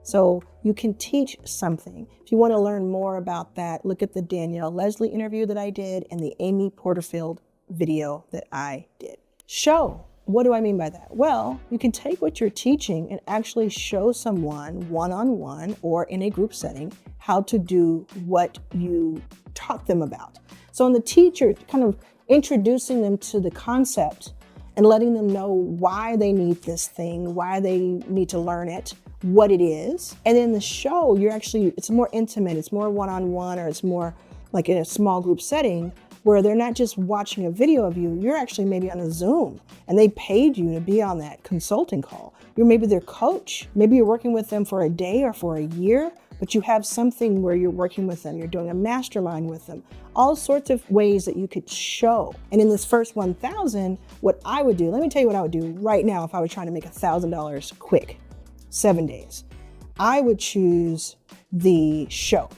So you can teach something. If you want to learn more about that, look at the Danielle Leslie interview that I did and the Amy Porterfield video that I did. Show. What do I mean by that? Well, you can take what you're teaching and actually show someone one-on-one or in a group setting how to do what you taught them about. So in the teacher, kind of introducing them to the concept and letting them know why they need this thing, why they need to learn it, what it is. And in the show, it's more intimate, it's more one-on-one, or it's more like in a small group setting where they're not just watching a video of you, you're actually maybe on a Zoom and they paid you to be on that consulting call. You're maybe their coach. Maybe you're working with them for a day or for a year, but you have something where you're working with them. You're doing a mastermind with them. All sorts of ways that you could show. And in this first 1,000, what I would do, let me tell you what I would do right now if I was trying to make $1,000 quick, 7 days. I would choose the show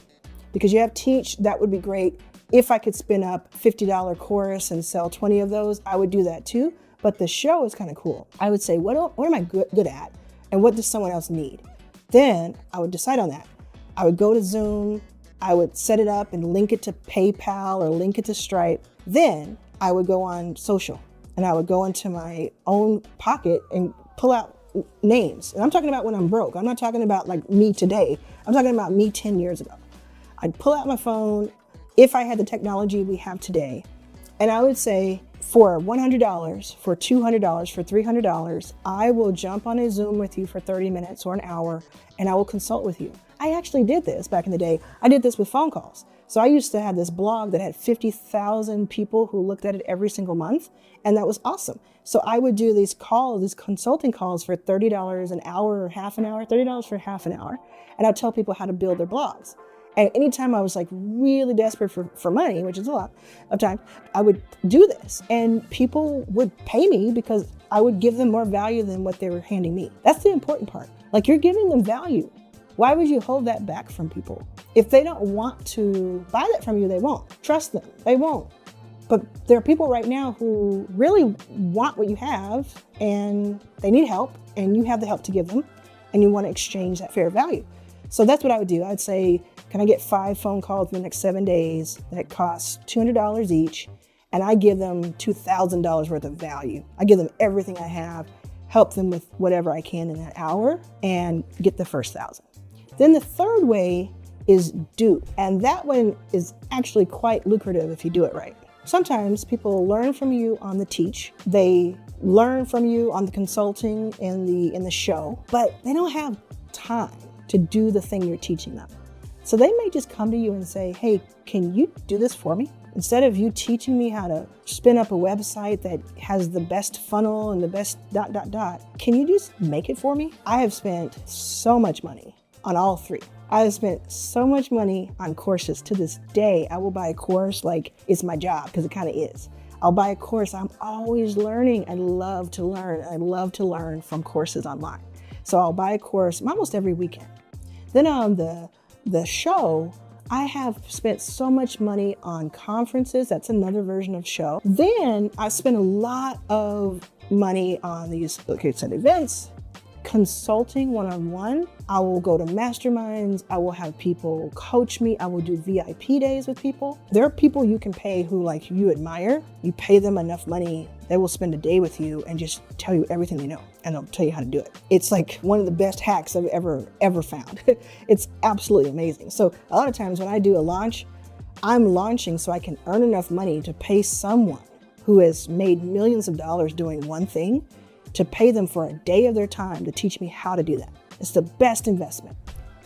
because you have teach, that would be great. If I could spin up $50 course and sell 20 of those, I would do that too. But the show is kind of cool. I would say, what am I good at? And what does someone else need? Then I would decide on that. I would go to Zoom. I would set it up and link it to PayPal or link it to Stripe. Then I would go on social and I would go into my own pocket and pull out names. And I'm talking about when I'm broke. I'm not talking about like me today. I'm talking about me 10 years ago. I'd pull out my phone if I had the technology we have today, and I would say for $100, for $200, for $300, I will jump on a Zoom with you for 30 minutes or an hour, and I will consult with you. I actually did this back in the day. I did this with phone calls. So I used to have this blog that had 50,000 people who looked at it every single month, and that was awesome. So I would do these calls, these consulting calls for $30 an hour or half an hour, $30 for half an hour, and I'd tell people how to build their blogs. And anytime I was like really desperate for money, which is a lot of time, I would do this and people would pay me because I would give them more value than what they were handing me. That's the important part. Like, you're giving them value. Why would you hold that back from people? If they don't want to buy that from you, they won't. Trust them, they won't. But there are people right now who really want what you have and they need help and you have the help to give them and you want to exchange that fair value. So that's what I would do. I'd say, can I get 5 phone calls in the next 7 days that cost $200 each? And I give them $2,000 worth of value. I give them everything I have, help them with whatever I can in that hour, and get the first 1,000. Then the third way is do. And that one is actually quite lucrative if you do it right. Sometimes people learn from you on the teach. They learn from you on the consulting and in the show, but they don't have time to do the thing you're teaching them. So they may just come to you and say, hey, can you do this for me? Instead of you teaching me how to spin up a website that has the best funnel and the best ... can you just make it for me? I have spent so much money on all 3. I have spent so much money on courses. To this day, I will buy a course like it's my job, because it kind of is. I'll buy a course. I'm always learning. I love to learn. I love to learn from courses online. So I'll buy a course almost every weekend. Then on the show, I have spent so much money on conferences. That's another version of show. Then I spent a lot of money on these events, consulting one-on-one. I will go to masterminds. I will have people coach me. I will do VIP days with people. There are people you can pay who like you admire. You pay them enough money, they will spend a day with you and just tell you everything they know. And they'll tell you how to do it. It's like one of the best hacks I've ever found. It's absolutely amazing. So a lot of times when I do a launch, I'm launching so I can earn enough money to pay someone who has made millions of dollars doing one thing, to pay them for a day of their time to teach me how to do that. It's the best investment.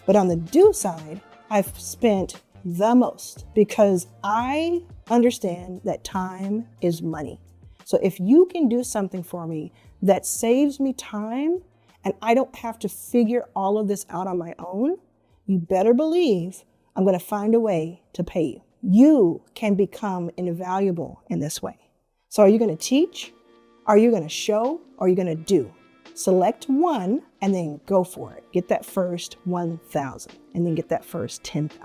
But on the do side, I've spent the most because I understand that time is money. So if you can do something for me that saves me time and I don't have to figure all of this out on my own, you better believe I'm going to find a way to pay you. You can become invaluable in this way. So are you going to teach? Are you going to show? Or are you going to do? Select one and then go for it. Get that first 1,000 and then get that first 10,000.